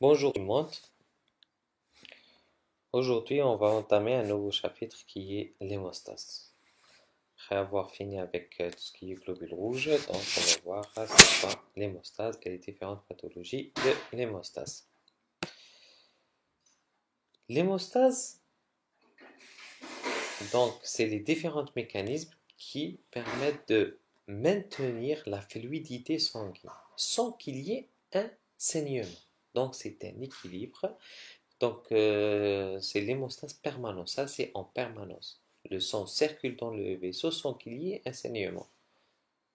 Bonjour tout le monde. Aujourd'hui, on va entamer un nouveau chapitre qui est l'hémostase. Après avoir fini avec tout ce qui est globules rouges, donc on va voir c'est quoi l'hémostase et les différentes pathologies de l'hémostase. L'hémostase, donc, c'est les différents mécanismes qui permettent de maintenir la fluidité sanguine sans qu'il y ait un saignement. Donc, c'est un équilibre. Donc, c'est l'hémostase permanente. Ça, c'est en permanence. Le sang circule dans le vaisseau sans qu'il y ait un saignement.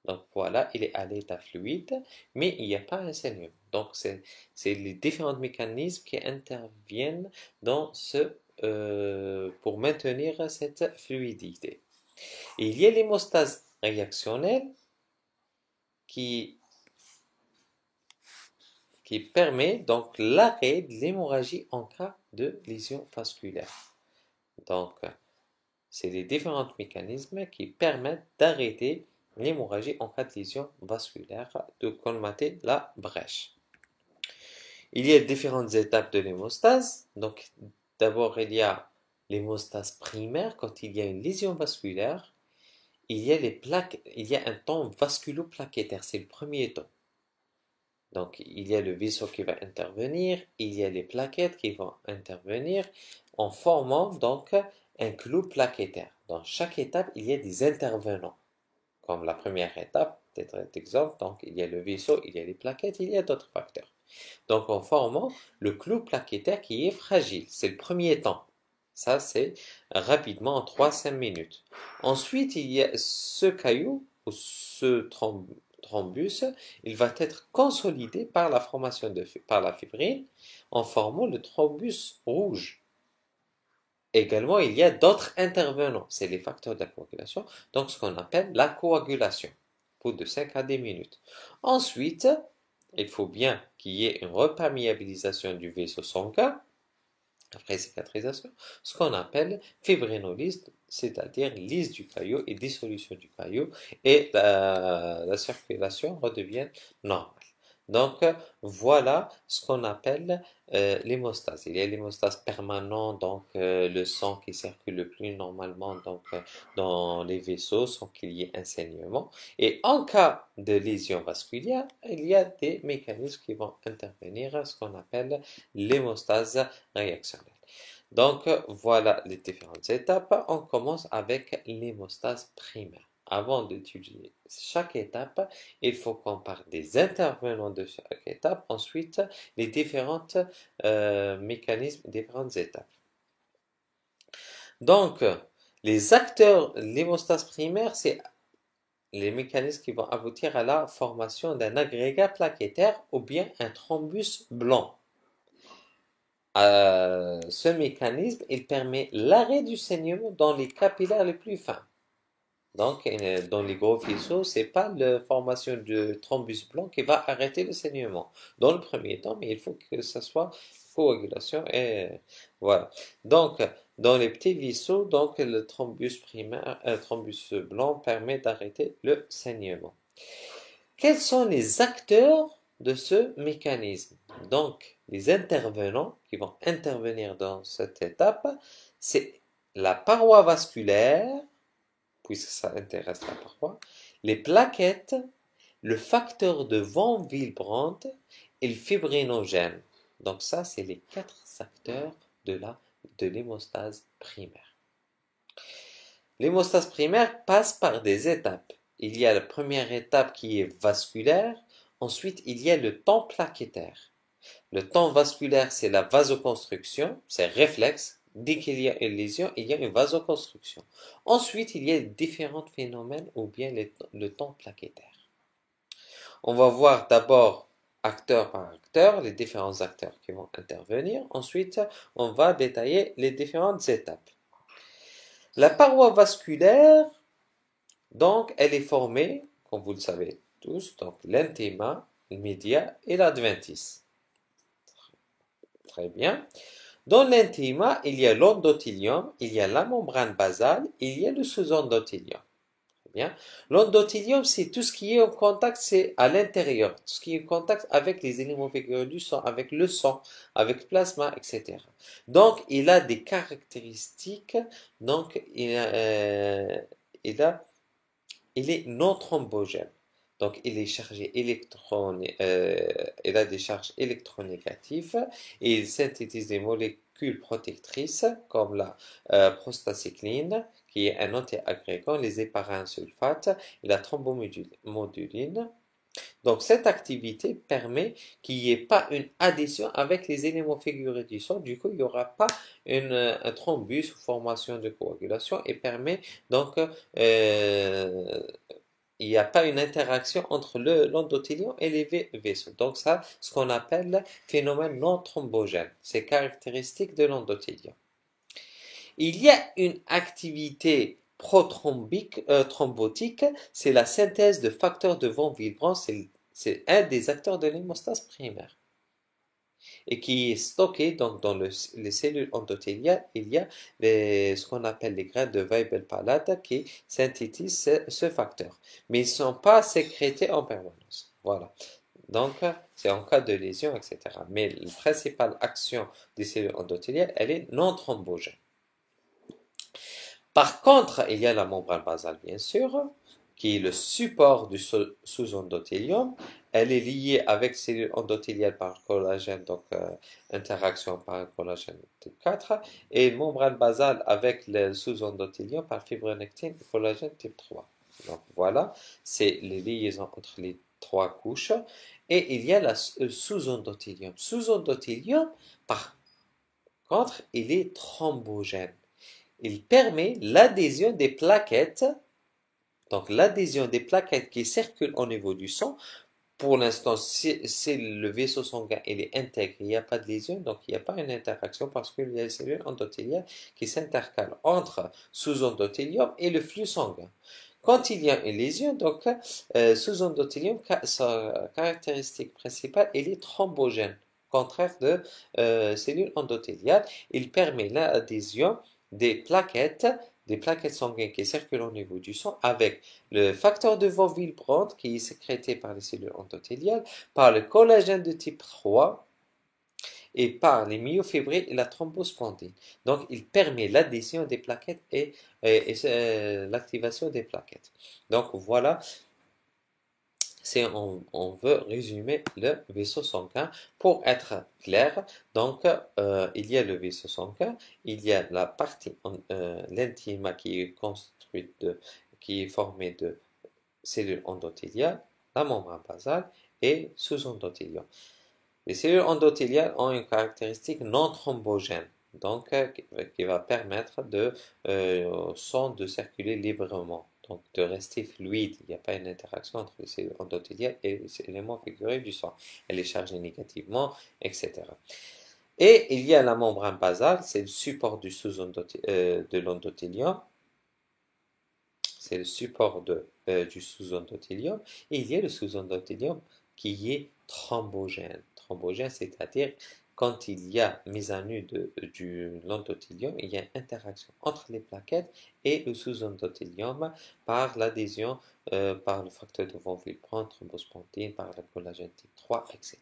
Donc, voilà, il est à l'état fluide, mais il n'y a pas un saignement. Donc, c'est les différents mécanismes qui interviennent dans pour maintenir cette fluidité. Et il y a l'hémostase réactionnelle qui, qui permet donc l'arrêt de l'hémorragie en cas de lésion vasculaire. Donc, c'est les différents mécanismes qui permettent d'arrêter l'hémorragie en cas de lésion vasculaire, de colmater la brèche. Il y a différentes étapes de l'hémostase. Donc, d'abord, il y a l'hémostase primaire. Quand il y a une lésion vasculaire, il y a un temps vasculoplaquettaire. C'est le premier temps. Donc, il y a le vaisseau qui va intervenir, il y a les plaquettes qui vont intervenir en formant donc un clou plaquettaire. Dans chaque étape, il y a des intervenants. Comme la première étape, peut-être exemple, donc il y a le vaisseau, il y a les plaquettes, il y a d'autres facteurs. Donc, en formant le clou plaquettaire qui est fragile. C'est le premier temps. Ça, c'est rapidement en 3-5 minutes. Ensuite, il y a ce caillou, ou ce thrombus, il va être consolidé par la formation par la fibrine en formant le thrombus rouge. Également, il y a d'autres intervenants, c'est les facteurs de la coagulation, donc ce qu'on appelle la coagulation, pour de 5 à 10 minutes. Ensuite, il faut bien qu'il y ait une reperméabilisation du vaisseau sanguin, après cicatrisation, ce qu'on appelle fibrinolyse, c'est-à-dire lyse du caillot et dissolution du caillot, et la circulation redevient normale. Donc, voilà ce qu'on appelle l'hémostase. Il y a l'hémostase permanente, donc le sang qui circule le plus normalement dans les vaisseaux sans qu'il y ait un saignement. Et en cas de lésion vasculaire, il y a des mécanismes qui vont intervenir, ce qu'on appelle l'hémostase réactionnelle. Donc, voilà les différentes étapes. On commence avec l'hémostase primaire. Avant d'étudier chaque étape, il faut qu'on parle des intervenants de chaque étape, ensuite les différents mécanismes, différentes étapes. Donc, les acteurs, l'hémostase primaire, c'est les mécanismes qui vont aboutir à la formation d'un agrégat plaquettaire ou bien un thrombus blanc. Ce mécanisme, il permet l'arrêt du saignement dans les capillaires les plus fins. Donc, dans les gros faisceaux, c'est pas la formation de thrombus blanc qui va arrêter le saignement. Dans le premier temps, mais il faut que ce soit coagulation et voilà. Donc, dans les petits vaisseaux, donc le thrombus primaire, thrombus blanc permet d'arrêter le saignement. Quels sont les acteurs de ce mécanisme? Donc, les intervenants qui vont intervenir dans cette étape, c'est la paroi vasculaire, puisque ça intéresse la paroi, les plaquettes, le facteur de von Willebrand et le fibrinogène. Donc ça, c'est les 4 acteurs de l'hémostase primaire. L'hémostase primaire passe par des étapes. Il y a la première étape qui est vasculaire, ensuite il y a le temps plaquettaire. Le temps vasculaire, c'est la vasoconstruction, c'est réflexe. Dès qu'il y a une lésion, il y a une vasoconstruction. Ensuite, il y a différents phénomènes ou bien le temps plaquettaire. On va voir d'abord acteur par acteur, les différents acteurs qui vont intervenir. Ensuite, on va détailler les différentes étapes. La paroi vasculaire, donc, elle est formée, comme vous le savez tous, donc l'intima, le média et l'adventice. Très bien. Dans l'intima, il y a l'endothélium, il y a la membrane basale, il y a le sous-endothélium. Bien. L'endothélium, c'est tout ce qui est en contact, c'est à l'intérieur. Tout ce qui est en contact avec les éléments figurés du sang, avec le sang, avec le plasma, etc. Donc, il a des caractéristiques. Donc, il est non thrombogène. Donc, il est chargé il a des charges électronégatives et il synthétise des molécules protectrices comme la prostacycline, qui est un antiagrégant, les héparins sulfates et la thrombomoduline. Donc, cette activité permet qu'il n'y ait pas une adhésion avec les éléments figurés du sang. Du coup, il n'y aura pas un thrombus ou formation de coagulation et permet donc il n'y a pas une interaction entre l'endothélium et les vaisseaux. Donc ça, ce qu'on appelle phénomène non thrombogène. C'est caractéristique de l'endothélium. Il y a une activité thrombotique, c'est la synthèse de facteurs de von Willebrand, c'est un des acteurs de l'hémostase primaire et qui est stocké donc dans les cellules endothéliales. Il y a ce qu'on appelle les graines de Weibel-Palade qui synthétisent ce facteur, mais ils ne sont pas sécrétés en permanence. Voilà. Donc, c'est en cas de lésion, etc. Mais la principale action des cellules endothéliales, elle est non thrombogène. Par contre, il y a la membrane basale, bien sûr, qui est le support du sous-endothélium. Elle est liée avec cellules endothéliales par collagène, donc interaction par collagène type 4, et membrane basale avec le sous-endothélium par fibronectine et collagène type 3. Donc voilà, c'est les liaisons entre les trois couches. Et il y a le sous-endothélium. Sous-endothélium, par contre, il est thrombogène. Il permet l'adhésion des plaquettes, donc l'adhésion des plaquettes qui circulent au niveau du sang. Pour l'instant, si le vaisseau sanguin il est intègre, il n'y a pas de lésion, donc il n'y a pas une interaction parce qu'il y a des cellules endothéliales qui s'intercalent entre sous-endothélium et le flux sanguin. Quand il y a une lésion, donc sous-endothélium, sa caractéristique principale, elle est thrombogène, contraire de cellules endothéliales. Il permet l'adhésion des plaquettes sanguines qui circulent au niveau du sang avec le facteur de von Willebrand qui est sécrété par les cellules endothéliales, par le collagène de type 3 et par les myofibrilles et la thrombospondine. Donc, il permet l'adhésion des plaquettes et l'activation des plaquettes. Donc, voilà, on veut résumer le vaisseau sanguin pour être clair. Donc, il y a le vaisseau sanguin, il y a la partie, l'intima qui est qui est formée de cellules endothéliales, la membrane basale et sous-endothélium. Les cellules endothéliales ont une caractéristique non thrombogène, donc qui va permettre au sang de circuler librement, donc de rester fluide. Il n'y a pas une interaction entre les cellules endothéliales et les éléments figurés du sang. Elle est chargée négativement, etc. Et il y a la membrane basale, c'est le support de l'endothélium. C'est le support du sous-endothélium. Et il y a le sous-endothélium qui est thrombogène. Thrombogène, c'est-à-dire quand il y a mise à nu de l'endothélium, il y a une interaction entre les plaquettes et le sous-endothélium par l'adhésion par le facteur de von Willebrand, thrombospondine, par le collagène type 3, etc.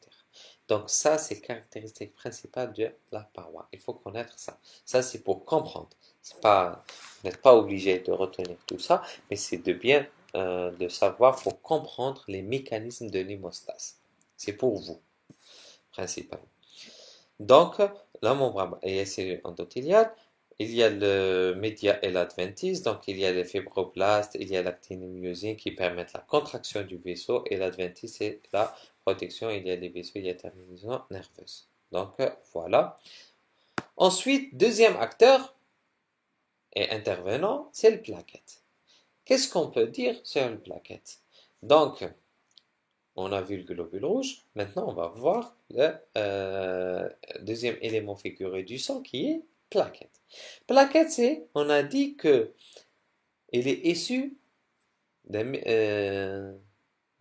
Donc ça, c'est caractéristique principale de la paroi. Il faut connaître ça. Ça, c'est pour comprendre. Vous n'êtes pas obligé de retenir tout ça, mais c'est de bien de savoir pour comprendre les mécanismes de l'hémostase. C'est pour vous, principalement. Donc, la membrane et les cellules endothéliales, il y a le média et l'adventice, donc il y a les fibroblastes, il y a l'actinomyosine qui permettent la contraction du vaisseau et l'adventice c'est la protection, il y a les vaisseaux, il y a la terminaison nerveuse. Donc, voilà. Ensuite, deuxième acteur et intervenant, c'est le plaquette. Qu'est-ce qu'on peut dire sur une plaquette? Donc, on a vu le globule rouge. Maintenant, on va voir le deuxième élément figuré du sang qui est plaquette. Plaquette, on a dit que il est issu de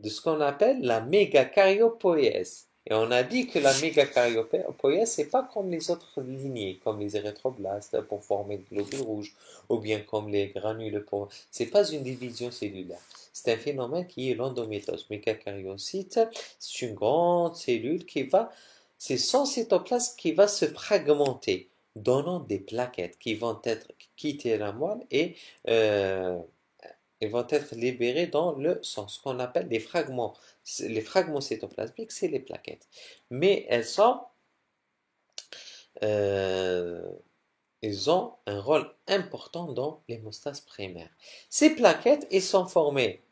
ce qu'on appelle la mégacaryopoïèse. Et on a dit que la mégacaryopoïèse, c'est pas comme les autres lignées, comme les érythroblastes pour former le globule rouge, ou bien comme les granules pour... C'est pas une division cellulaire. C'est un phénomène qui est l'endométriose. Mégacaryocyte, c'est une grande cellule qui va... C'est son cytoplasme qui va se fragmenter, donnant des plaquettes qui vont être quitter la moelle et... Ils vont être libérés dans le sang, ce qu'on appelle des fragments. Les fragments cytoplasmiques, c'est les plaquettes. Mais euh, ils ont un rôle important dans l'hémostase primaire. Ces plaquettes, elles sont formées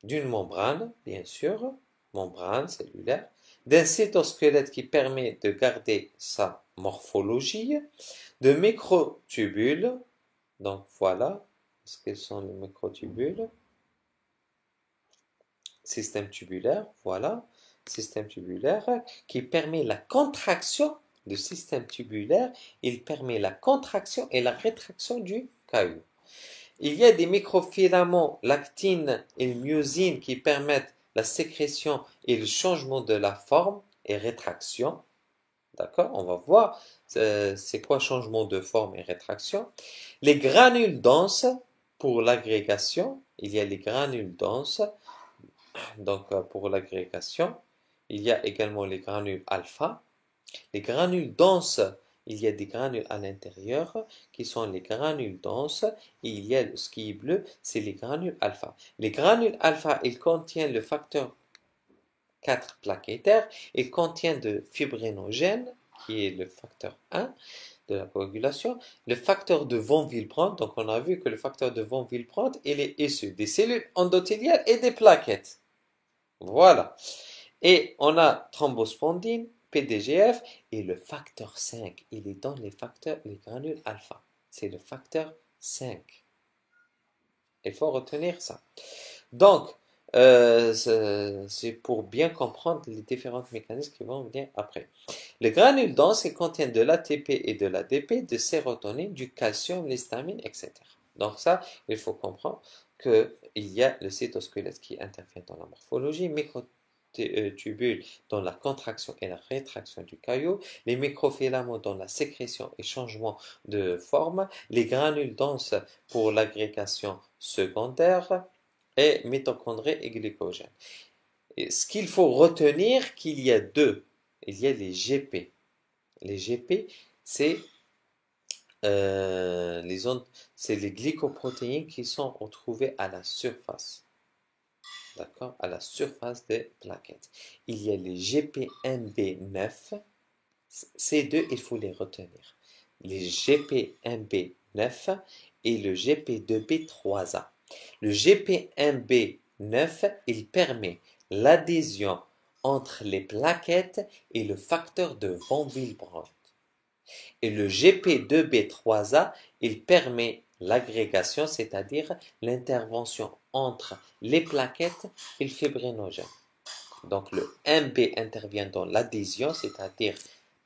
d'une membrane, bien sûr, membrane cellulaire, d'un cytosquelette qui permet de garder sa morphologie, de microtubules, donc voilà, ce que sont les microtubules. Système tubulaire, voilà, système tubulaire qui permet la contraction du système tubulaire, il permet la contraction et la rétraction du caillou. Il y a des microfilaments lactine et myosine qui permettent la sécrétion et le changement de la forme et rétraction. D'accord? On va voir c'est quoi changement de forme et rétraction. Les granules denses pour l'agrégation, il y a les granules denses. Donc, pour l'agrégation, il y a également les granules alpha. Les granules denses, il y a des granules à l'intérieur qui sont les granules denses. Et il y a ce qui est bleu, c'est les granules alpha. Les granules alpha, ils contiennent le facteur 4 plaquettaire. Ils contiennent de fibrinogène, qui est le facteur 1 de la coagulation, le facteur de von Willebrand. Donc, on a vu que le facteur de von Willebrand, il est issu des cellules endothéliales et des plaquettes. Voilà. Et on a thrombospondine, PDGF, et le facteur 5. Il est dans les granules alpha. C'est le facteur 5. Il faut retenir ça. Donc, c'est pour bien comprendre les différents mécanismes qui vont venir après. Les granules denses contiennent de l'ATP et de l'ADP, de sérotonine, du calcium, l'histamine, etc. Donc ça, il faut comprendre qu'il y a le cytosquelette qui intervient dans la morphologie, microtubules dans la contraction et la rétraction du caillou, les microfilaments dans la sécrétion et changement de forme, les granules denses pour l'agrégation secondaire, et mitochondries et glycogène. Et ce qu'il faut retenir, qu'il y a deux. Il y a les GP. Les GP, c'est les glycoprotéines qui sont retrouvées à la surface. D'accord? À la surface des plaquettes. Il y a les GPMB9. Ces deux, il faut les retenir. Les GPMB9 et le GP2B3A. Le GPMB9, il permet l'adhésion entre les plaquettes et le facteur de von Willebrand. Et le GP2B3A, il permet l'agrégation, c'est-à-dire l'intervention entre les plaquettes et le fibrinogène. Donc le MB intervient dans l'adhésion, c'est-à-dire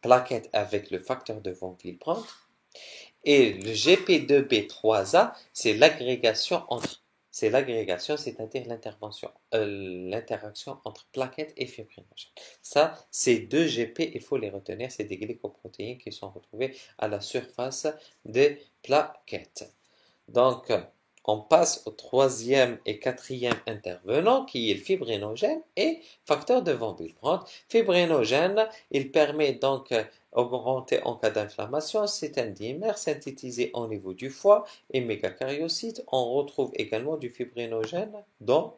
plaquette avec le facteur de von Willebrand. Et le GP2B3A, c'est l'agrégation, c'est-à-dire l'interaction entre plaquettes et fibrinogènes. Ça, ces deux GP, il faut les retenir, c'est des glycoprotéines qui sont retrouvées à la surface des plaquettes. Donc, on passe au troisième et quatrième intervenant qui est le fibrinogène et facteur de von Willebrand. Fibrinogène, il permet donc augmenter en cas d'inflammation. C'est un dimère synthétisé au niveau du foie et mégacaryocytes. On retrouve également du fibrinogène dans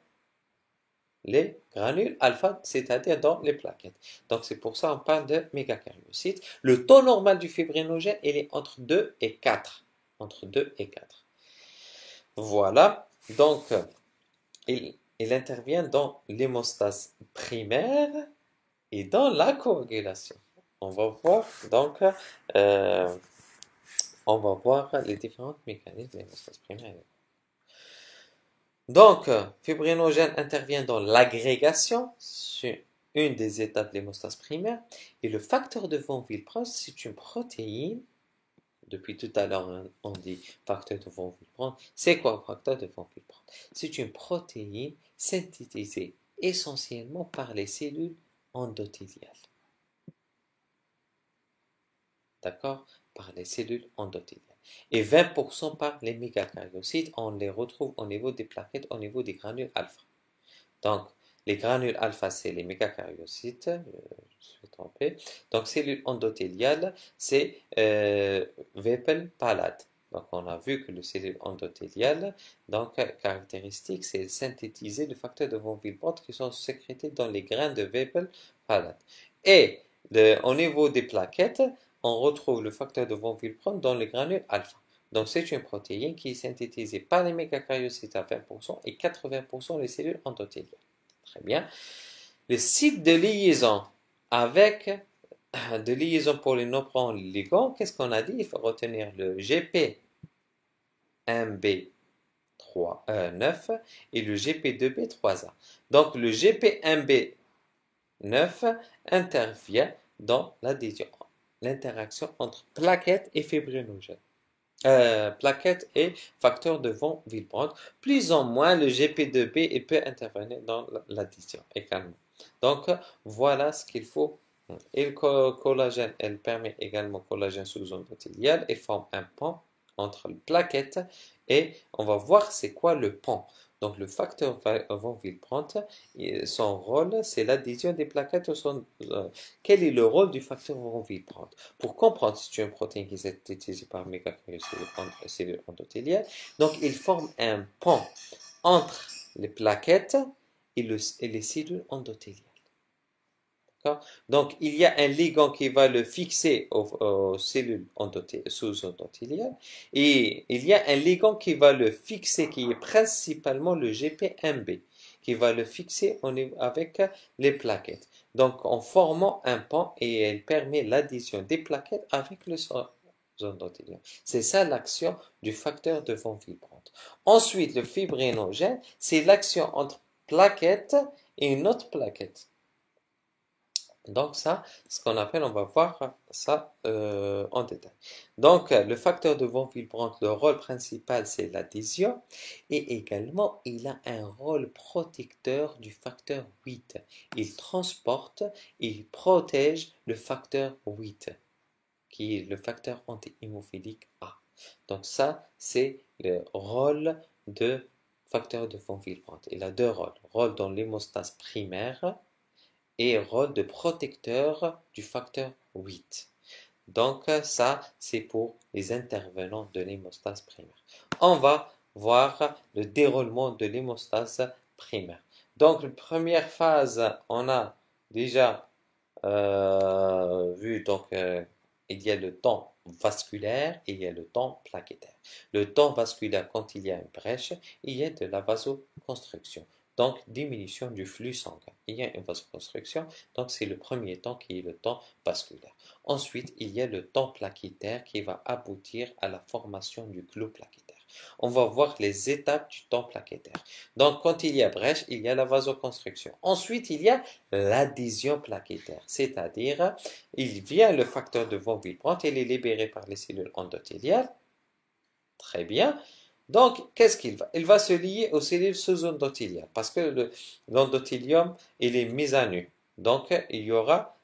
les granules alpha, c'est-à-dire dans les plaquettes. Donc c'est pour ça qu'on parle de mégacaryocytes. Le taux normal du fibrinogène, il est entre 2 et 4. Entre 2 et 4. Voilà, donc il intervient dans l'hémostase primaire et dans la coagulation. On va voir donc les différents mécanismes de l'hémostase primaire. Donc, fibrinogène intervient dans l'agrégation, c'est une des étapes de l'hémostase primaire, et le facteur de von Willebrand, c'est une protéine. Depuis tout à l'heure, on dit facteur de von Willebrand. C'est quoi le facteur de von Willebrand? C'est une protéine synthétisée essentiellement par les cellules endothéliales. D'accord? Par les cellules endothéliales. Et 20% par les mégakaryocytes, on les retrouve au niveau des plaquettes, au niveau des granules alpha. Donc, les granules alpha, c'est les mégakaryocytes, je suis trompé. Donc, cellules endothéliales, c'est Whipple palate. Donc, on a vu que le cellule endothéliale, donc, caractéristique, c'est synthétiser le facteur de von Willebrand qui sont sécrétés dans les grains de Whipple palate. Et au niveau des plaquettes, on retrouve le facteur de von Willebrand dans les granules alpha. Donc, c'est une protéine qui est synthétisée par les mégakaryocytes à 20% et 80% les cellules endothéliales. Très bien. Les sites de liaison avec de liaison pour les non-ligands, qu'est-ce qu'on a dit? Il faut retenir le GP1B9 et le GP2B3A. Donc, le GP1B9 intervient dans l'adhésion, l'interaction entre plaquettes et fibrinogènes. Plaquettes et facteurs de von Willebrand. Plus ou moins, le GP2B il peut intervenir dans l'addition également. Donc, voilà ce qu'il faut. Et le collagène, elle permet également collagène sous-endothélial et forme un pont entre les plaquettes. Et on va voir c'est quoi le pont. Donc, le facteur von Willebrand, son rôle, c'est l'adhésion des plaquettes. Quel est le rôle du facteur von Willebrand? Pour comprendre, c'est une protéine qui est synthétisée par mégakaryocytes endothéliales. Donc, il forme un pont entre les plaquettes et les cellules endothéliales. Donc, il y a un ligand qui va le fixer aux cellules sous-endothéliales et il y a un ligand qui va le fixer, qui est principalement le GP1B, qui va le fixer avec les plaquettes. Donc, en formant un pont et elle permet l'adhésion des plaquettes avec le sous-endothélium. C'est ça l'action du facteur de von Willebrand. Ensuite, le fibrinogène, c'est l'action entre plaquettes et une autre plaquette. Donc ça, ce qu'on appelle, on va voir ça en détail. Donc le facteur de von Willebrand, le rôle principal, c'est l'adhésion. Et également, il a un rôle protecteur du facteur 8. Il transporte, il protège le facteur 8, qui est le facteur anti-hémophilique A. Donc ça, c'est le rôle de facteur de von Willebrand. Il a deux rôles. Rôle dans l'hémostase primaire et rôle de protecteur du facteur 8. Donc ça, c'est pour les intervenants de l'hémostase primaire. On va voir le déroulement de l'hémostase primaire. Donc, la première phase, on a déjà vu, donc, il y a le temps vasculaire et il y a le temps plaquettaire. Le temps vasculaire, quand il y a une brèche, il y a de la vasoconstriction. Donc, diminution du flux sanguin. Il y a une vasoconstriction, donc c'est le premier temps qui est le temps vasculaire. Ensuite, il y a le temps plaquettaire qui va aboutir à la formation du clot plaquettaire. On va voir les étapes du temps plaquettaire. Donc, quand il y a brèche, il y a la vasoconstriction. Ensuite, il y a l'adhésion plaquettaire, c'est-à-dire, il vient le facteur de von Willebrand, il est libéré par les cellules endothéliales. Très bien. Donc, qu'est-ce qu'il va? Il va se lier aux cellules sous-endothéliales parce que l'endothélium, il est mis à nu. Donc, il y aura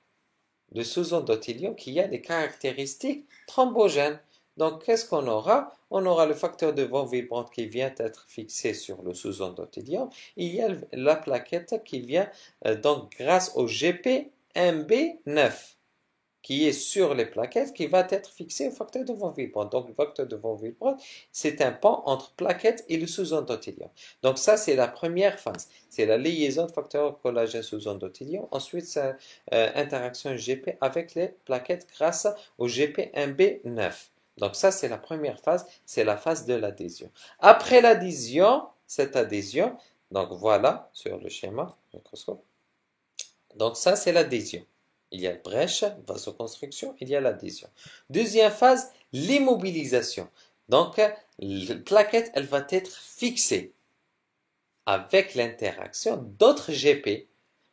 le sous-endothélium qui a des caractéristiques thrombogènes. Donc, qu'est-ce qu'on aura? On aura le facteur de von Willebrand qui vient être fixé sur le sous-endothélium. Il y a la plaquette qui vient, donc, grâce au GP1B9. Qui est sur les plaquettes, qui va être fixé au facteur de von Willebrand. Donc, le facteur de von Willebrand, c'est un pont entre plaquettes et le sous-endothélium. Donc, ça, c'est la première phase. C'est la liaison de facteur collagène sous-endothélium. Ensuite, c'est interaction GP avec les plaquettes grâce au GP1B9. Donc, ça, c'est la première phase. C'est la phase de l'adhésion. Après l'adhésion, cette adhésion, donc voilà, sur le schéma, microscope. Donc, ça, c'est l'adhésion. Il y a brèche, vasoconstriction, il y a l'adhésion. Deuxième phase, l'immobilisation. Donc, la plaquette, elle va être fixée avec l'interaction d'autres GP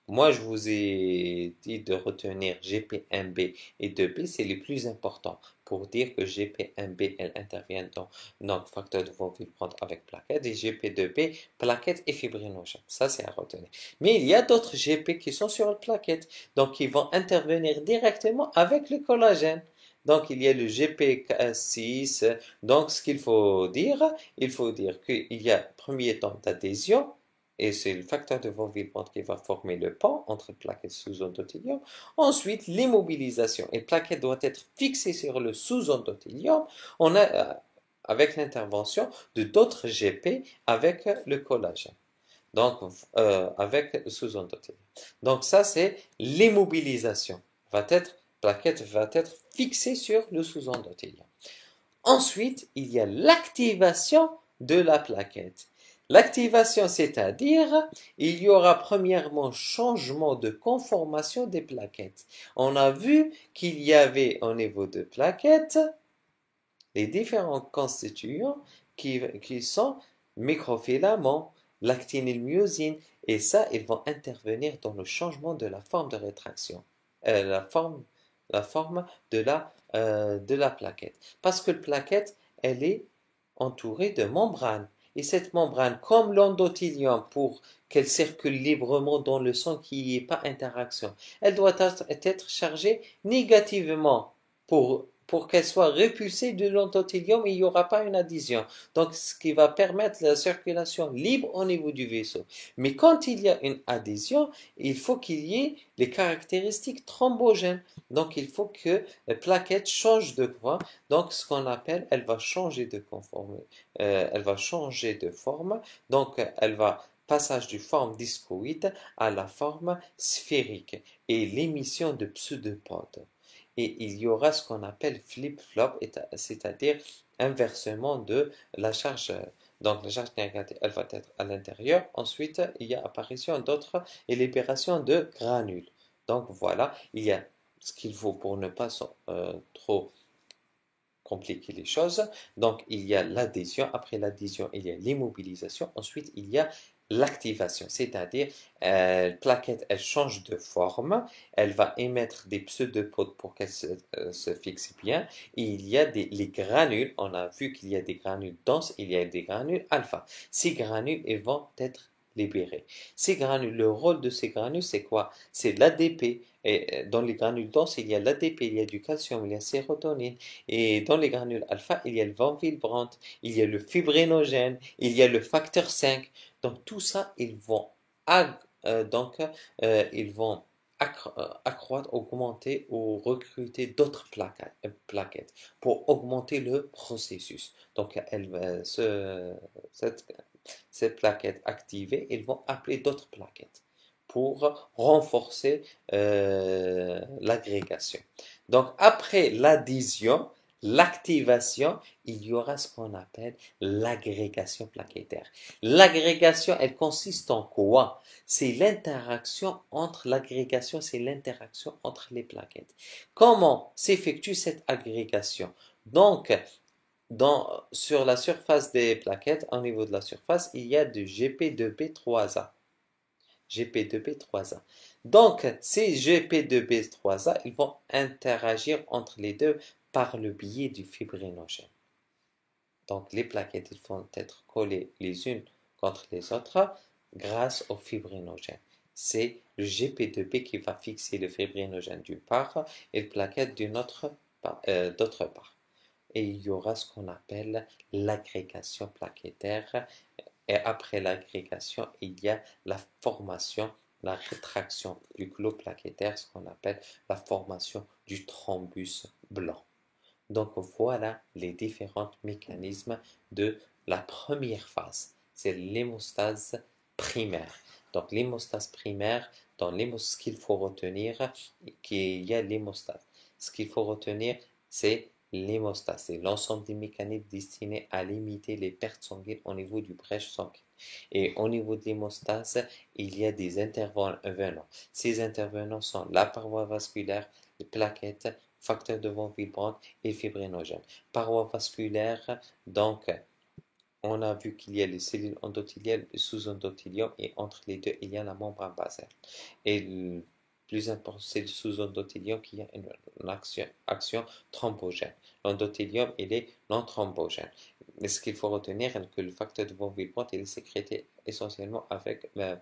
Moi, je vous ai dit de retenir GP1B et 2B, c'est les plus importants pour dire que GP1B, elle intervient dans notre facteur de von Willebrand avec plaquettes et GP2B, plaquettes et fibrinogènes. Ça, c'est à retenir. Mais il y a d'autres GP qui sont sur la plaquette, donc ils vont intervenir directement avec le collagène. Donc, il y a le GP6. Donc, ce qu'il faut dire, il faut dire qu'il y a premier temps d'adhésion, et c'est le facteur de von Willebrand qui va former le pont entre plaquette et sous-endothélium. Ensuite, l'immobilisation. Et plaquette doit être fixée sur le sous-endothélium. On a, avec l'intervention de d'autres GP avec le collagène. Donc, avec le sous-endothélium. Donc, ça, c'est l'immobilisation. Plaquette va être fixée sur le sous-endothélium. Ensuite, il y a l'activation de la plaquette. L'activation, c'est-à-dire, il y aura premièrement changement de conformation des plaquettes. On a vu qu'il y avait au niveau de plaquettes les différents constituants qui sont microfilaments, l'actinylmyosine, myosine, et ça, ils vont intervenir dans le changement de la forme de rétraction, la forme de la plaquette. Parce que la plaquette, elle est entourée de membranes. Et cette membrane, comme l'endothélium, pour qu'elle circule librement dans le sang, qu'il n'y ait pas interaction, elle doit être chargée négativement pour qu'elle soit repulsée de l'endothélium, il n'y aura pas une adhésion. Donc, ce qui va permettre la circulation libre au niveau du vaisseau. Mais quand il y a une adhésion, il faut qu'il y ait les caractéristiques thrombogènes. Donc, il faut que la plaquette change de poids. Donc, ce qu'on appelle, elle va changer de elle va changer de forme. Donc, elle va passage du forme discoïde à la forme sphérique et l'émission de pseudopodes. Et il y aura ce qu'on appelle flip-flop, c'est-à-dire inversement de la charge. Donc la charge négative, elle va être à l'intérieur. Ensuite, il y a apparition d'autres et libération de granules. Donc voilà, il y a ce qu'il faut pour ne pas trop compliquer les choses. Donc, il y a l'adhésion. Après l'adhésion, il y a l'immobilisation. Ensuite, il y a l'activation, c'est-à-dire la plaquette, elle change de forme, elle va émettre des pseudopodes pour qu'elle se fixe bien. Et il y a les granules, on a vu qu'il y a des granules denses, il y a des granules alpha. Ces granules, ils vont être libérés. Ces granules, le rôle de ces granules, c'est quoi? C'est l'ADP. Et dans les granules denses, il y a l'ADP, il y a du calcium, il y a la sérotonine. Et dans les granules alpha, il y a le von Willebrand, il y a le fibrinogène, il y a le facteur 5. Donc tout ça, ils vont accroître, augmenter ou recruter d'autres plaquettes pour augmenter le processus. Donc cette plaquette activée, ils vont appeler d'autres plaquettes pour renforcer l'agrégation. Donc après l'adhésion, l'activation, il y aura ce qu'on appelle l'agrégation plaquettaire. L'agrégation, elle consiste en quoi? C'est l'interaction entre l'agrégation, c'est l'interaction entre les plaquettes. Comment s'effectue cette agrégation? Donc, sur la surface des plaquettes, au niveau de la surface, il y a du GP2B3A. GP2B3A. Donc, ces GP2B3A, ils vont interagir entre les deux par le biais du fibrinogène. Donc, les plaquettes ils vont être collées les unes contre les autres grâce au fibrinogène. C'est le GP2B qui va fixer le fibrinogène d'une part et le plaquette d'autre part. Et il y aura ce qu'on appelle l'agrégation plaquettaire. Et après l'agrégation, il y a la formation, la rétraction du clos plaquettaire, ce qu'on appelle la formation du thrombus blanc. Donc voilà les différents mécanismes de la première phase. C'est l'hémostase primaire. Donc l'hémostase primaire, ce qu'il faut retenir, qu'il y a l'hémostase. Ce qu'il faut retenir, c'est l'hémostase. C'est l'ensemble des mécanismes destinés à limiter les pertes sanguines au niveau du brèche sanguine. Et au niveau de l'hémostase, il y a des intervenants. Ces intervenants sont la paroi vasculaire, les plaquettes, facteur de von Willebrand et fibrinogène. Paroi vasculaire, donc on a vu qu'il y a les cellules endothéliales et sous-endothélium et entre les deux, il y a la membrane basale. Et le plus important, c'est le sous-endothélium qui a une action thrombogène. L'endothélium, il est non thrombogène. Mais ce qu'il faut retenir, c'est que le facteur de von Willebrand, il est sécrété essentiellement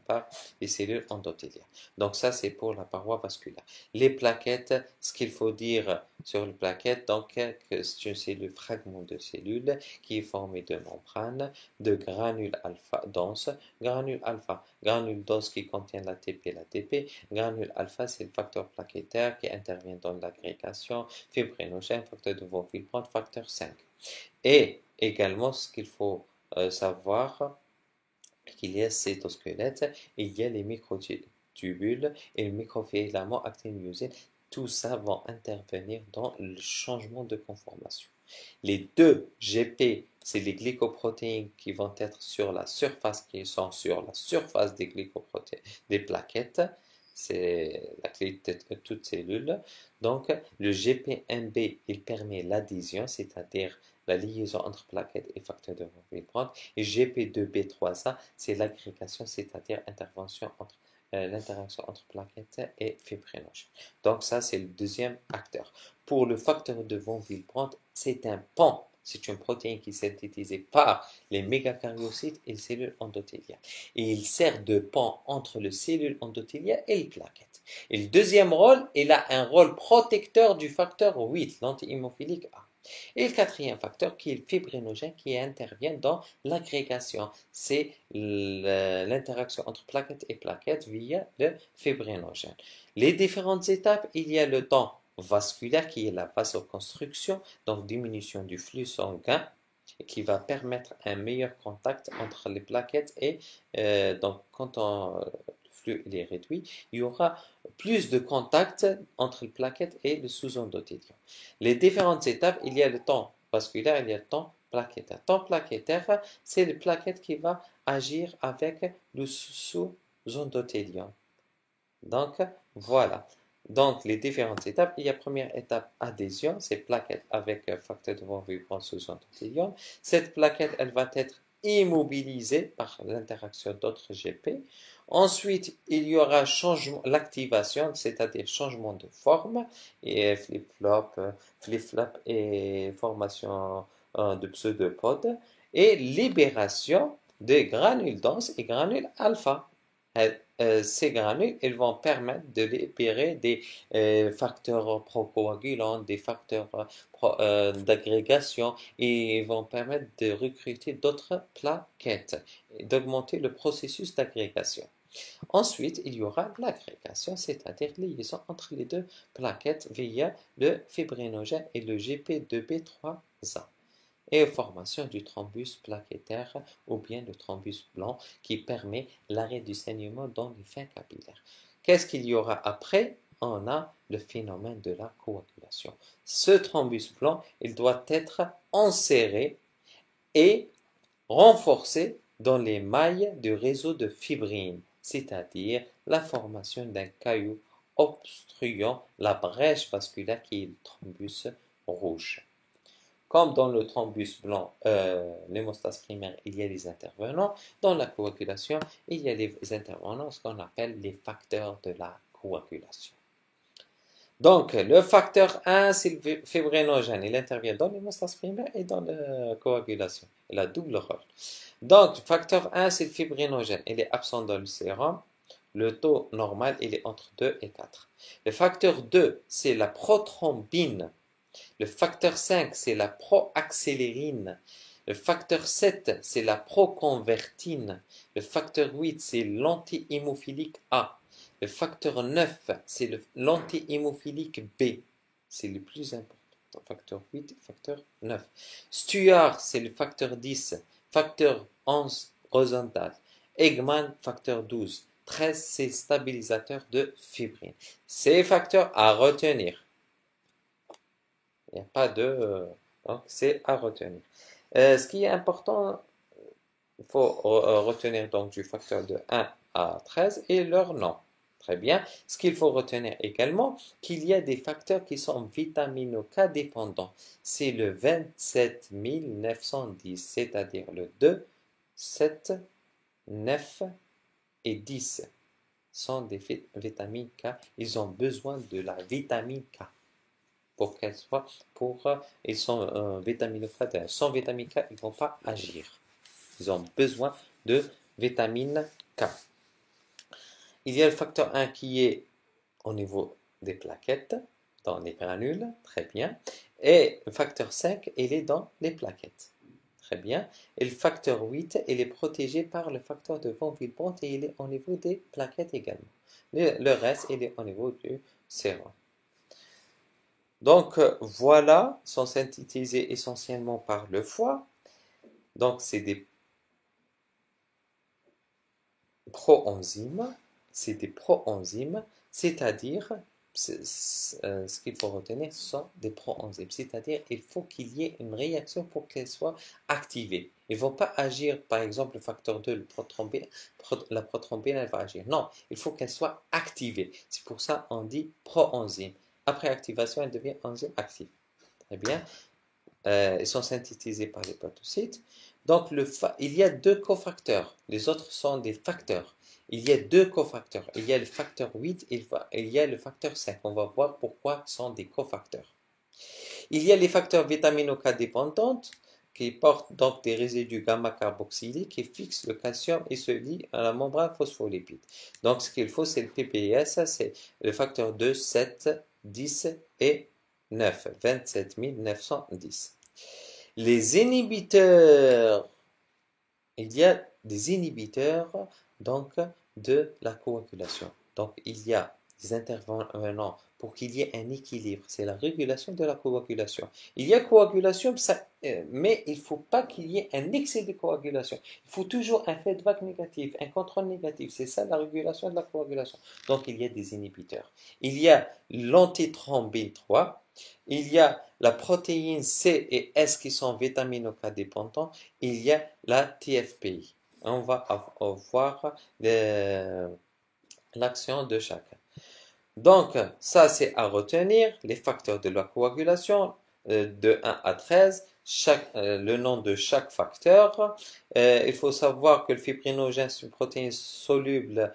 par les cellules endothéliales. Donc ça, c'est pour la paroi vasculaire. Les plaquettes, ce qu'il faut dire sur les plaquettes, donc que c'est le fragment de cellule qui est formé de membranes, de granules alpha denses, granules denses qui contiennent l'ATP et l'ATP, granules alpha, c'est le facteur plaquettaire qui intervient dans l'agrégation, fibrinogène, facteur de von Willebrand, facteur 5. Et également, ce qu'il faut savoir, qu'il y a cytosquelette, il y a les microtubules et le microfilament actin-myosine. Tout ça va intervenir dans le changement de conformation. Les deux GP, c'est les glycoprotéines qui vont être sur la surface, qui sont sur la surface des glycoprotéines, des plaquettes. C'est la clé de toute cellule. Donc, le GP1B, il permet l'adhésion, c'est-à-dire la liaison entre plaquettes et facteurs de von Willebrand. Et GP2B3A, c'est l'agrégation, c'est-à-dire l'interaction entre plaquettes et fibrinogènes. Donc ça, c'est le deuxième acteur. Pour le facteur de von Willebrand, c'est un pont. C'est une protéine qui est synthétisée par les mégakaryocytes et les cellules endothéliales. Et il sert de pont entre les cellules endothéliales et les plaquettes. Et le deuxième rôle, il a un rôle protecteur du facteur 8, l'anti-hémophilique A. Et le quatrième facteur qui est le fibrinogène qui intervient dans l'agrégation. C'est l'interaction entre plaquettes et plaquettes via le fibrinogène. Les différentes étapes, il y a le temps vasculaire qui est la vasoconstriction, donc diminution du flux sanguin qui va permettre un meilleur contact entre les plaquettes et donc quand le flux est réduit, il y aura plus de contact entre les plaquettes et le sous-endothélium. Les différentes étapes, il y a le temps vasculaire, il y a le temps plaquettaire. Le temps plaquettaire, c'est les plaquettes qui va agir avec le sous-endothélium. Donc, voilà. Donc, les différentes étapes, il y a première étape adhésion, c'est plaquette avec facteur de von Willebrand sous endothélium. Cette plaquette, elle va être immobilisée par l'interaction d'autres GP. Ensuite, il y aura l'activation, c'est-à-dire changement de forme, et flip-flop et formation de pseudopodes, et libération des granules denses et granules alpha. Ces granules, ils vont permettre de libérer des facteurs procoagulants, des facteurs d'agrégation et ils vont permettre de recruter d'autres plaquettes et d'augmenter le processus d'agrégation. Ensuite, il y aura l'agrégation, c'est-à-dire liaison entre les deux plaquettes via le fibrinogène et le GP2B3A. Et formation du thrombus plaquettaire ou bien le thrombus blanc qui permet l'arrêt du saignement dans les fins capillaires. Qu'est-ce qu'il y aura après? On a le phénomène de la coagulation. Ce thrombus blanc, il doit être enserré et renforcé dans les mailles du réseau de fibrine, c'est-à-dire la formation d'un caillou obstruant la brèche vasculaire qui est le thrombus rouge. Comme dans le thrombus blanc, l'hémostase primaire, il y a les intervenants. Dans la coagulation, il y a les intervenants, ce qu'on appelle les facteurs de la coagulation. Donc, le facteur 1, c'est le fibrinogène. Il intervient dans l'hémostase primaire et dans la coagulation. Il a double rôle. Donc, facteur 1, c'est le fibrinogène. Il est absent dans le sérum. Le taux normal, il est entre 2 et 4. Le facteur 2, c'est la prothrombine. Le facteur 5, c'est la proaccélérine. Le facteur 7, c'est la proconvertine. Le facteur 8, c'est l'anti-hémophilique A. Le facteur 9, c'est l'anti-hémophilique B. C'est le plus important. Facteur 8 et facteur 9. Stuart, c'est le facteur 10. Facteur 11, Rosenthal. Eggman, facteur 12. 13, c'est stabilisateur de fibrine. Ces facteurs à retenir. Il n'y a pas de... donc, c'est à retenir. Ce qui est important, il faut retenir donc du facteur de 1 à 13 et leur nom. Très bien. Ce qu'il faut retenir également, qu'il y a des facteurs qui sont vitamino-K dépendants. C'est le 27910, c'est-à-dire le 2, 7, 9 et 10 sont des vitamines K. Ils ont besoin de la vitamine K pour qu'elle soit, ils sont vitamino-K. Sans vitamine K, ils ne vont pas agir. Ils ont besoin de vitamine K. Il y a le facteur 1 qui est au niveau des plaquettes, dans les granules, très bien. Et le facteur 5, il est dans les plaquettes. Très bien. Et le facteur 8, il est protégé par le facteur de von Willebrand et il est au niveau des plaquettes également. Le reste, il est au niveau du sérum. Donc, voilà, sont synthétisés essentiellement par le foie. Donc, c'est des proenzymes. C'est des proenzymes, c'est-à-dire, ce qu'il faut retenir, ce sont des proenzymes. C'est-à-dire, il faut qu'il y ait une réaction pour qu'elle soit activée. Ils ne vont pas agir, par exemple, le facteur 2, la prothrombine, elle va agir. Non, il faut qu'elle soit activée. C'est pour ça qu'on dit proenzyme. Après activation, elle devient enzyme active. Très bien. Ils sont synthétisés par les hépatocytes. Donc, il y a deux cofacteurs. Les autres sont des facteurs. Il y a deux cofacteurs. Il y a le facteur 8 et il y a le facteur 5. On va voir pourquoi ce sont des cofacteurs. Il y a les facteurs vitamino-K dépendantes qui portent donc des résidus gamma-carboxylés qui fixent le calcium et se lient à la membrane phospholipide. Donc, ce qu'il faut, c'est le PPS, c'est le facteur 2, 7, 10 et 9, 27 910. Les inhibiteurs, il y a des inhibiteurs donc de la coagulation. Donc il y a des intervenants pour qu'il y ait un équilibre, c'est la régulation de la coagulation. Il y a coagulation, mais il ne faut pas qu'il y ait un excès de coagulation. Il faut toujours un feedback négatif, un contrôle négatif. C'est ça la régulation de la coagulation. Donc il y a des inhibiteurs. Il y a l'antithrombine 3. Il y a la protéine C et S qui sont vitamino-K dépendants. Il y a la TFPI. On va voir l'action de chacun. Donc, ça c'est à retenir, les facteurs de la coagulation, de 1 à 13, le nom de chaque facteur. Il faut savoir que le fibrinogène, c'est une protéine soluble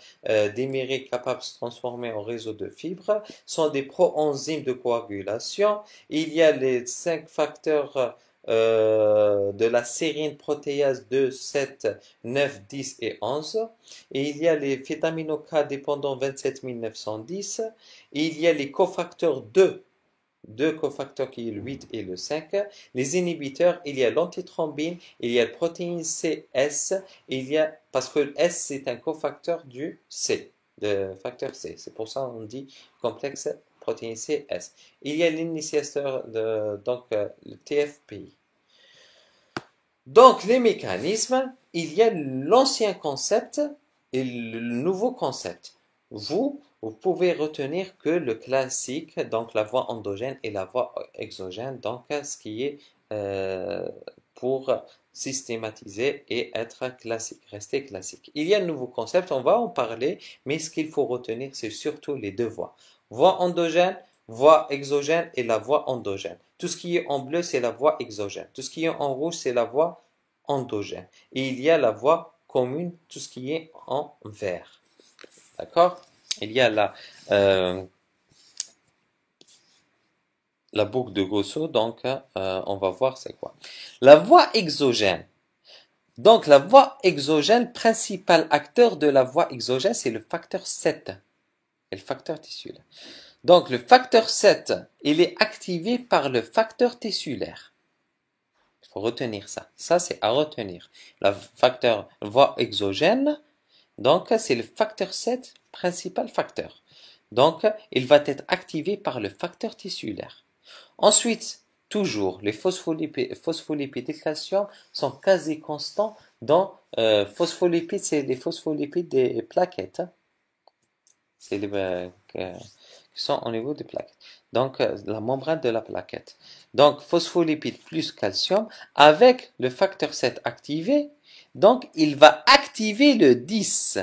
dimérique capable de se transformer en réseau de fibres, sont des proenzymes de coagulation. Il y a les 5 facteurs de la sérine protéase 2, 7, 9, 10 et 11. Et il y a les vitamino-K dépendants 27 910. Et il y a les cofacteurs 2 cofacteurs qui est le 8 et le 5. Les inhibiteurs, il y a l'antithrombine, il y a la protéine CS, parce que S c'est un cofacteur du C, le facteur C. C'est pour ça qu'on dit complexe protéine CS. Il y a l'initiateur, donc le TFPI. Donc les mécanismes, il y a l'ancien concept et le nouveau concept. Vous pouvez retenir que le classique, donc la voie endogène et la voie exogène, donc ce qui est pour systématiser et être classique, rester classique. Il y a un nouveau concept, on va en parler, mais ce qu'il faut retenir, c'est surtout les deux voies. Voie endogène, voie exogène et la voie endogène. Tout ce qui est en bleu, c'est la voie exogène. Tout ce qui est en rouge, c'est la voie endogène. Et il y a la voie commune, tout ce qui est en vert. D'accord? Il y a la boucle de Gosso, donc on va voir c'est quoi. La voie exogène. Donc la voie exogène, principal acteur de la voie exogène, c'est le facteur 7. Et le facteur tissulaire. Donc le facteur 7, il est activé par le facteur tissulaire. Il faut retenir ça. Ça, c'est à retenir. Le facteur voie exogène, donc c'est le facteur 7, principal facteur. Donc, il va être activé par le facteur tissulaire. Ensuite, toujours, les phospholipides et le calcium sont quasi constants dans phospholipides, c'est les phospholipides des plaquettes. C'est les qui sont au niveau des plaquettes. Donc, la membrane de la plaquette. Donc, phospholipides plus calcium avec le facteur 7 activé. Donc, il va activer le 10.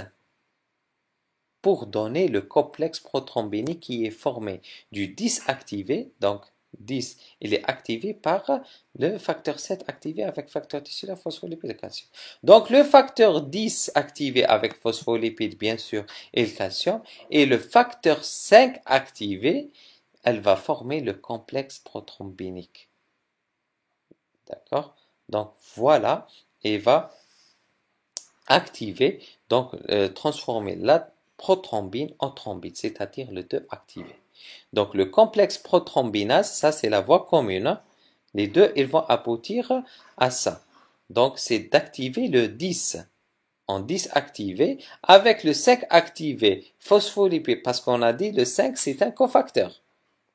pour donner le complexe prothrombinique qui est formé du 10 activé, donc 10, il est activé par le facteur 7 activé avec facteur tissulaire phospholipide calcium. Donc le facteur 10 activé avec phospholipide bien sûr et le calcium, et le facteur 5 activé, elle va former le complexe prothrombinique. D'accord? Donc voilà, et va activer, donc transformer la prothrombine en thrombine, c'est-à-dire le 2 activé. Donc le complexe prothrombinase, ça c'est la voie commune. Les deux, ils vont aboutir à ça. Donc c'est d'activer le 10 en 10 activé avec le 5 activé phospholipide, parce qu'on a dit le 5 c'est un cofacteur.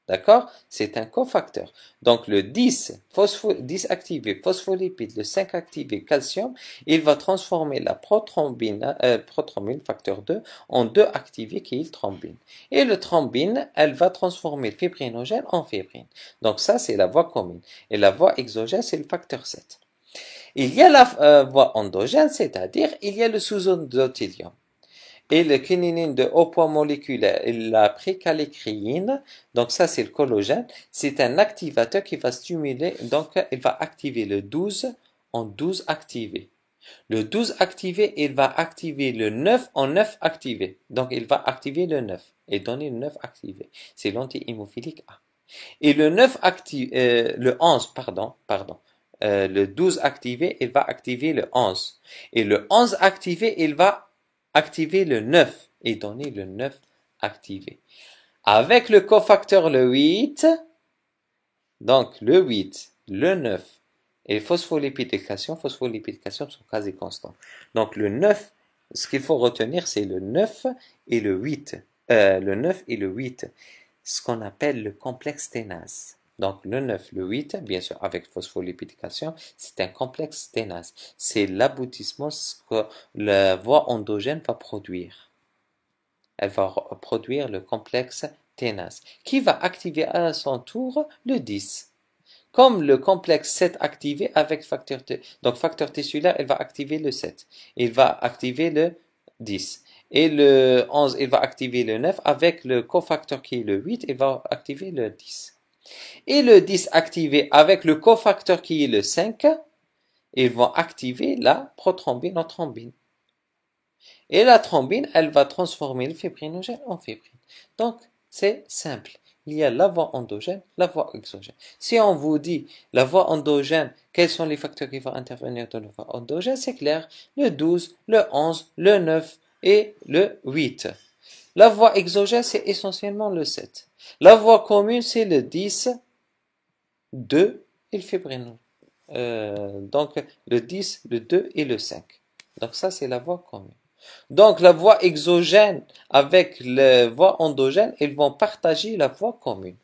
D'accord? C'est un cofacteur. Donc le 10 activé phospholipide, le 5 activé calcium, il va transformer la prothrombine facteur 2 en 2 activé qui est le thrombine. Et le thrombine, elle va transformer le fibrinogène en fibrine. Donc ça, c'est la voie commune. Et la voie exogène, c'est le facteur 7. Il y a la voie endogène, c'est-à-dire il y a le sous-endothélium. Et le kininine de haut poids moléculaire et la précalécrine, donc ça c'est le collagène, c'est un activateur qui va stimuler, donc il va activer le 12 en 12 activé. Le 12 activé, il va activer le 9 en 9 activé. Donc il va activer le 9 et donner le 9 activé. C'est l'anti-hémophilique A. Et le 9 activé, le 11, pardon. Le 12 activé, il va activer le 11. Et le 11 activé, il va activer le 9 et donner le 9 activé. Avec le cofacteur le 8, donc le 8, le 9 et phospholipide et calcium sont quasi constants. Donc le 9, ce qu'il faut retenir, c'est le 9 et le 8. Le 9 et le 8, ce qu'on appelle le complexe ténase. Donc le 9, le 8, bien sûr avec phospholipide et calcium, c'est un complexe ténase. C'est l'aboutissement ce que la voie endogène va produire. Elle va produire le complexe ténase, qui va activer à son tour le 10. Comme le complexe 7 activé avec facteur T. Donc facteur tissulaire, il va activer le 7. Il va activer le 10. Et le 11, il va activer le 9. Avec le cofacteur qui est le 8, il va activer le 10. Et le 10 activé avec le cofacteur qui est le 5, ils vont activer la prothrombine en thrombine. Et la thrombine, elle va transformer le fibrinogène en fibrine. Donc, c'est simple. Il y a la voie endogène, la voie exogène. Si on vous dit la voie endogène, quels sont les facteurs qui vont intervenir dans la voie endogène, c'est clair. Le 12, le 11, le 9 et le 8. La voie exogène, c'est essentiellement le 7. La voie commune, c'est le 10, 2 et le fibrinogène. Donc, le 10, le 2 et le 5. Donc, ça, c'est la voie commune. Donc, la voie exogène avec la voie endogène, ils vont partager la voie commune.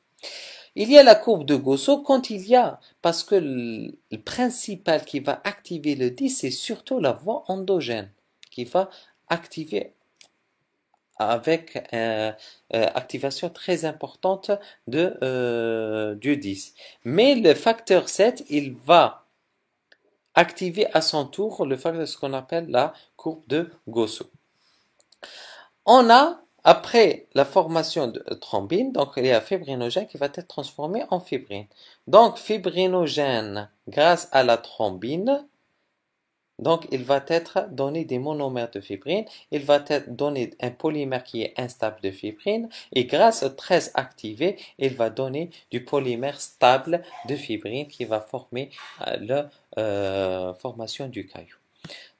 Il y a la courbe de Gosso quand il y a, parce que le principal qui va activer le 10, c'est surtout la voie endogène, qui va activer avec activation très importante du 10. Mais le facteur 7, il va activer à son tour le facteur, ce qu'on appelle la courbe de Gosso. On a, après la formation de thrombine, donc il y a fibrinogène qui va être transformé en fibrine. Donc fibrinogène, grâce à la thrombine, donc il va être donné des monomères de fibrine, il va être donné un polymère qui est instable de fibrine, et grâce au 13 activé, il va donner du polymère stable de fibrine qui va former la formation du caillou.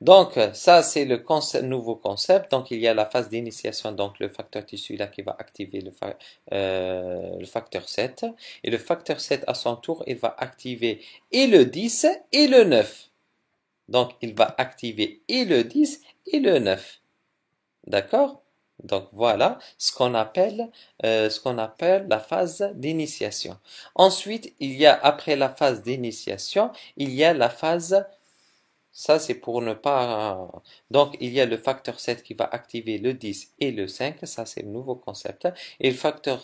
Donc, ça, c'est le nouveau concept. Donc, il y a la phase d'initiation, donc le facteur tissulaire qui va activer le facteur 7. Et le facteur 7, à son tour, il va activer et le 10 et le 9. Donc, il va activer et le 10 et le 9. D'accord? Donc, voilà ce qu'on appelle la phase d'initiation. Ensuite, après la phase d'initiation, il y a la phase. Ça, c'est pour ne pas... Donc, il y a le facteur 7 qui va activer le 10 et le 5. Ça, c'est le nouveau concept. Et le facteur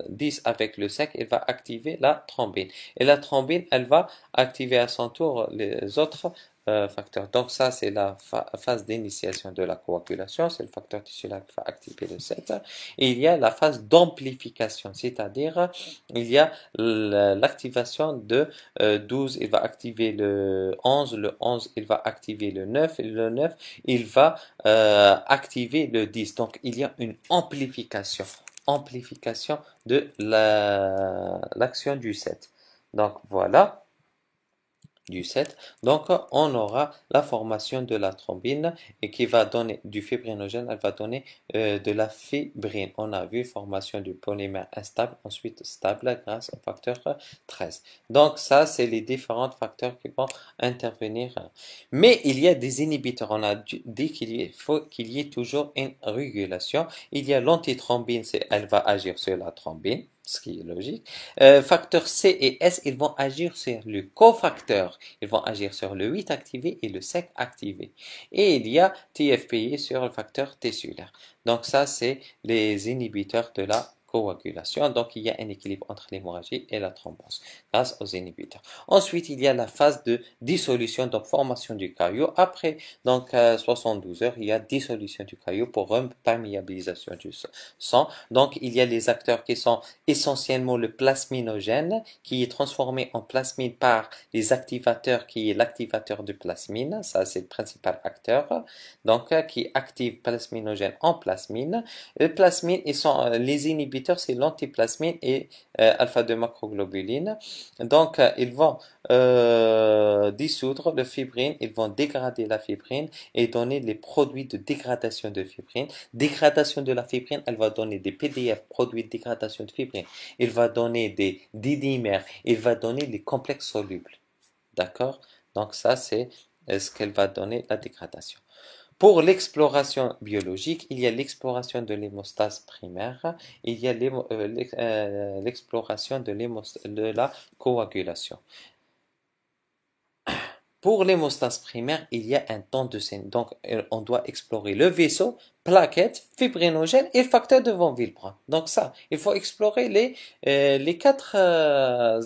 10 avec le 5, il va activer la thrombine. Et la thrombine, elle va activer à son tour les autres facteur. Donc ça, c'est la phase d'initiation de la coagulation, c'est le facteur tissulaire qui va activer le 7. Et il y a la phase d'amplification, c'est-à-dire il y a l'activation de 12, il va activer le 11 il va activer le 9, et le 9, il va activer le 10. Donc il y a une amplification de l'action du 7. Donc voilà du 7. Donc, on aura la formation de la thrombine et qui va donner du fibrinogène, elle va donner de la fibrine. On a vu formation du polymère instable, ensuite stable grâce au facteur 13. Donc, ça, c'est les différents facteurs qui vont intervenir. Mais il y a des inhibiteurs. On a dit qu'il faut qu'il y ait toujours une régulation. Il y a l'antithrombine, elle va agir sur la thrombine, ce qui est logique. Facteurs C et S, ils vont agir sur le cofacteur. Ils vont agir sur le 8 activé et le 5 activé. Et il y a TFPI sur le facteur tissulaire. Donc ça, c'est les inhibiteurs de la coagulation. Donc il y a un équilibre entre l'hémorragie et la thrombose grâce aux inhibiteurs. Ensuite, il y a la phase de dissolution, donc formation du caillot. Après donc 72 heures, il y a dissolution du caillot pour perméabilisation du sang. Donc il y a les acteurs qui sont essentiellement le plasminogène qui est transformé en plasmine par les activateurs qui est l'activateur de plasmine, ça c'est le principal acteur, donc qui active plasminogène en plasmine. Le plasmine, les inhibiteurs, c'est l'antiplasmine et alpha-2 macroglobuline. Donc ils vont dissoudre le fibrine, ils vont dégrader la fibrine et donner les produits de dégradation de fibrine. Dégradation de la fibrine, elle va donner des PDF, produits de dégradation de fibrine. Il va donner des didymères, il va donner les complexes solubles. D'accord? Donc ça, c'est ce qu'elle va donner, la dégradation. Pour l'exploration biologique, il y a l'exploration de l'hémostase primaire, il y a l'exploration de la coagulation. Pour l'hémostase primaire, il y a un temps de scène. Donc, on doit explorer le vaisseau, plaquettes, fibrinogène et facteur de von Willebrand. Donc ça, il faut explorer les quatre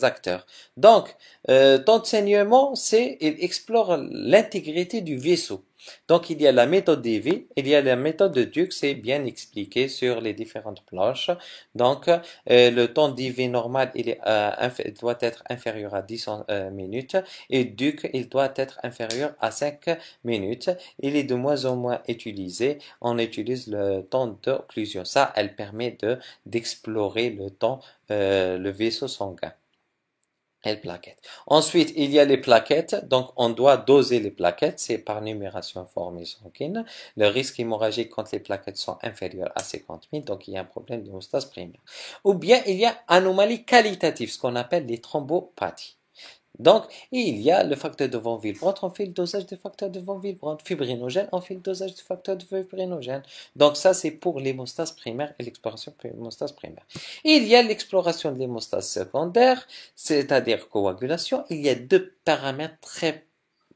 acteurs. Donc, temps de saignement, il explore l'intégrité du vaisseau. Donc, il y a la méthode d'Evy, il y a la méthode de Duke, c'est bien expliqué sur les différentes planches. Donc, le temps d'Evy normal, il doit être inférieur à 10 minutes et Duke, il doit être inférieur à 5 minutes. Il est de moins en moins utilisé. On utilise le temps d'occlusion. Ça, elle permet d'explorer le temps, le vaisseau sanguin. Et les plaquettes. Ensuite, il y a les plaquettes. Donc, on doit doser les plaquettes. C'est par numération formée sanguine. Le risque hémorragique quand les plaquettes sont inférieures à 50 000. Donc, il y a un problème d'hémostase primaire. Ou bien, il y a anomalie qualitative, ce qu'on appelle les thrombopathies. Donc, il y a le facteur de von Willebrand, on fait le dosage du facteur de von Willebrand. Fibrinogène, on fait le dosage du facteur de fibrinogène. Donc, ça, c'est pour l'hémostase primaire et l'exploration de l'hémostase primaire. Il y a l'exploration de l'hémostase secondaire, c'est-à-dire coagulation. Il y a deux paramètres très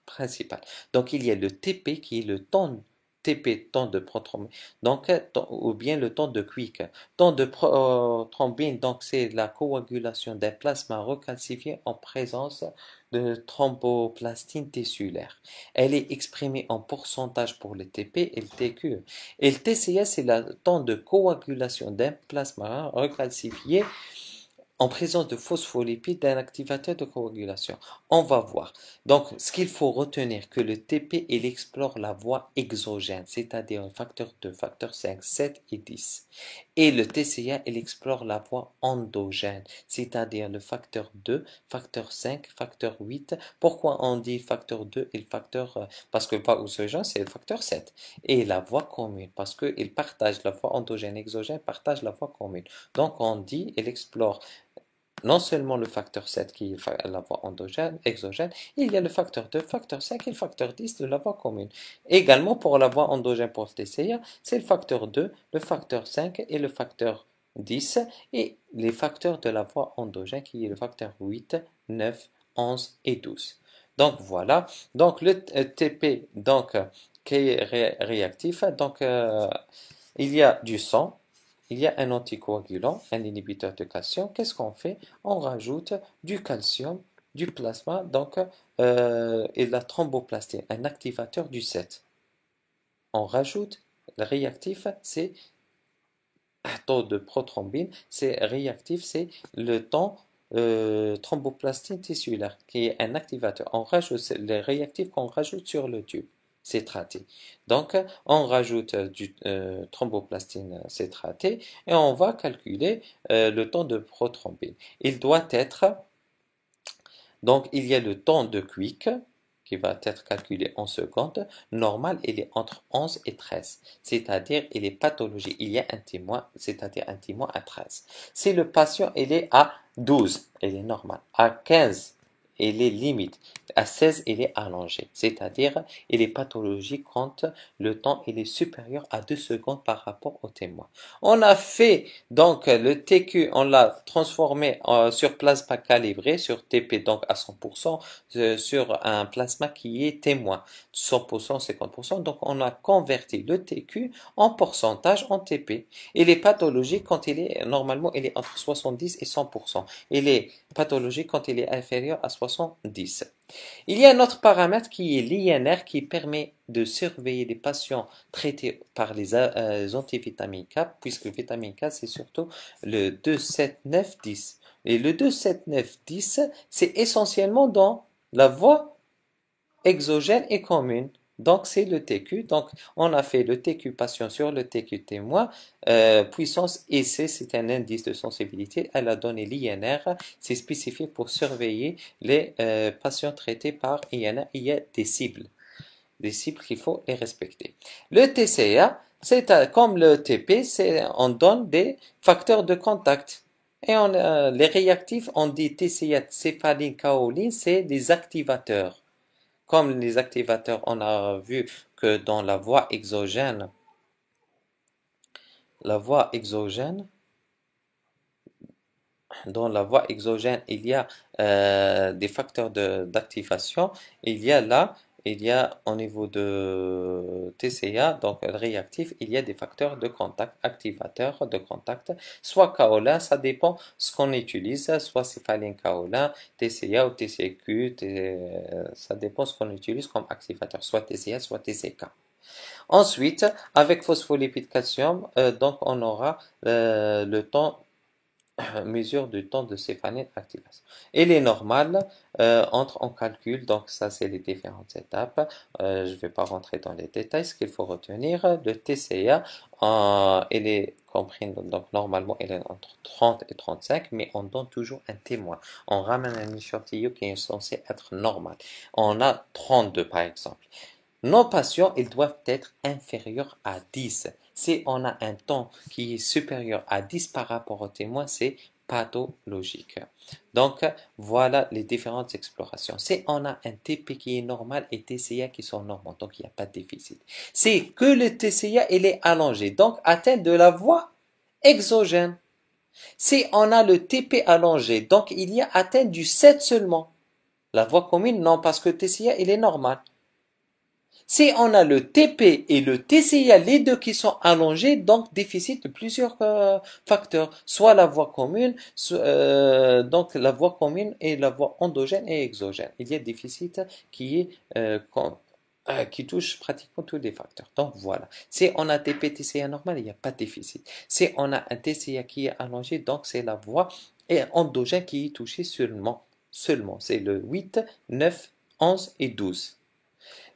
principaux. Donc, il y a le TP qui est le temps TP, temps de prothrombine, donc, ou bien le temps de Quick. Temps de thrombine, donc c'est la coagulation d'un plasma recalcifié en présence de thromboplastine tissulaire. Elle est exprimée en pourcentage pour le TP et le TQ. Et le TCS, c'est le temps de coagulation d'un plasma recalcifié en présence de phospholipides d'un activateur de coagulation. On va voir. Donc, ce qu'il faut retenir, que le TP, il explore la voie exogène, c'est-à-dire facteur 2, facteur 5, 7 et 10. Et le TCA, il explore la voie endogène, c'est-à-dire le facteur 2, facteur 5, facteur 8. Pourquoi on dit facteur 2 et le facteur... parce que le voie exogène, c'est le facteur 7. Et la voie commune, parce qu'ils partagent la voie endogène et exogène, partagent la voie commune. Donc, on dit, il explore non seulement le facteur 7 qui est la voie endogène, exogène, il y a le facteur 2, facteur 5 et le facteur 10 de la voie commune. Également pour la voie endogène pour le TCA, c'est le facteur 2, le facteur 5 et le facteur 10 et les facteurs de la voie endogène qui est le facteur 8, 9, 11 et 12. Donc voilà, donc le TP donc, qui est réactif, donc il y a du sang, il y a un anticoagulant, un inhibiteur de calcium. Qu'est-ce qu'on fait? On rajoute du calcium du plasma, donc, et la thromboplastie, un activateur du 7. On rajoute le réactif, c'est taux de prothrombine, c'est réactif, c'est le temps thromboplastie tissulaire, qui est un activateur. On rajoute les réactifs qu'on rajoute sur le tube citraté. Donc, on rajoute du thromboplastine citraté et on va calculer le temps de prothrombine. Il doit être, donc il y a le temps de Quick qui va être calculé en secondes. Normal, il est entre 11 et 13, c'est-à-dire il est pathologique. Il y a un témoin, c'est-à-dire un témoin à 13. Si le patient il est à 12, il est normal. À 15, il est limite. À 16, il est allongé, c'est-à-dire il est pathologique quand le temps il est supérieur à 2 secondes par rapport au témoin. On a fait donc le TQ, on l'a transformé sur plasma calibré, sur TP donc à 100%, sur un plasma qui est témoin, 100%, 50%. Donc on a converti le TQ en pourcentage en TP. Il est pathologique quand il est, normalement, il est entre 70 et 100%. Il est pathologique quand il est inférieur à 70. Il y a un autre paramètre qui est l'INR qui permet de surveiller les patients traités par les antivitamines K, puisque vitamine K c'est surtout le 2, 7, 9, 10. Et le 2, 7, 9, 10, c'est essentiellement dans la voie exogène et commune. Donc, c'est le TQ. Donc, on a fait le TQ patient sur le TQ témoin. Puissance EC, c'est un indice de sensibilité. Elle a donné l'INR. C'est spécifique pour surveiller les patients traités par INR. Il y a des cibles qu'il faut les respecter. Le TCA, c'est comme le TP, on donne des facteurs de contact. Et les réactifs, on dit TCA, céphaline, kaoline, c'est des activateurs. Comme les activateurs, on a vu que dans la voie exogène, dans la voie exogène, il y a des facteurs d'activation. Il y a au niveau de TCA, donc le réactif, il y a des facteurs de contact, activateurs de contact, soit kaolin, ça dépend ce qu'on utilise, soit céphaline kaolin, TCA ou TCQ, ça dépend ce qu'on utilise comme activateur, soit TCA, soit TCK. Ensuite, avec phospholipide calcium, donc on aura le temps mesure du temps de céphaline activation. Et les normales entrent en calcul, donc ça c'est les différentes étapes. Je ne vais pas rentrer dans les détails, ce qu'il faut retenir, le TCA, il est compris, donc normalement il est entre 30 et 35, mais on donne toujours un témoin. On ramène un échantillon qui est censé être normal. On a 32 par exemple. Nos patients, ils doivent être inférieurs à 10. Si on a un temps qui est supérieur à 10 par rapport au témoin, c'est pathologique. Donc, voilà les différentes explorations. Si on a un TP qui est normal et TCA qui sont normaux, donc il n'y a pas de déficit. C'est que le TCA, il est allongé, donc atteint de la voie exogène. Si on a le TP allongé, donc il y a atteint du 7 seulement. La voie commune, non, parce que TCA, il est normal. Si on a le TP et le TCA, les deux qui sont allongés, donc déficit de plusieurs facteurs, soit la voie commune, donc la voie commune et la voie endogène et exogène. Il y a déficit qui est qui touche pratiquement tous les facteurs. Donc voilà. Si on a TP, TCA normal, il n'y a pas de déficit. Si on a un TCA qui est allongé, donc c'est la voie endogène qui est touchée seulement. Seulement. C'est le 8, 9, 11 et 12.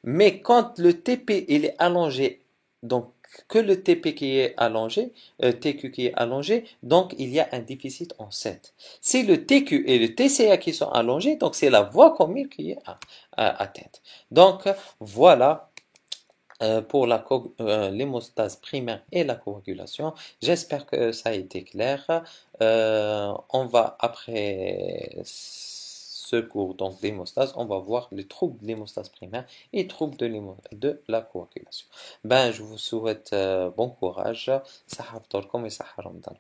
Mais quand le TP il est allongé, donc que le TP qui est allongé, TQ qui est allongé, donc il y a un déficit en 7. Si le TQ et le TCA qui sont allongés, donc c'est la voie commune qui est atteinte. Donc voilà pour l'hémostase primaire et la coagulation. J'espère que ça a été clair. On va après ce cours donc d'hémostase, on va voir les troubles de l'hémostase primaire et les troubles de la coagulation. Ben, je vous souhaite bon courage. Sahaf Torkom et Sahar Ramadan.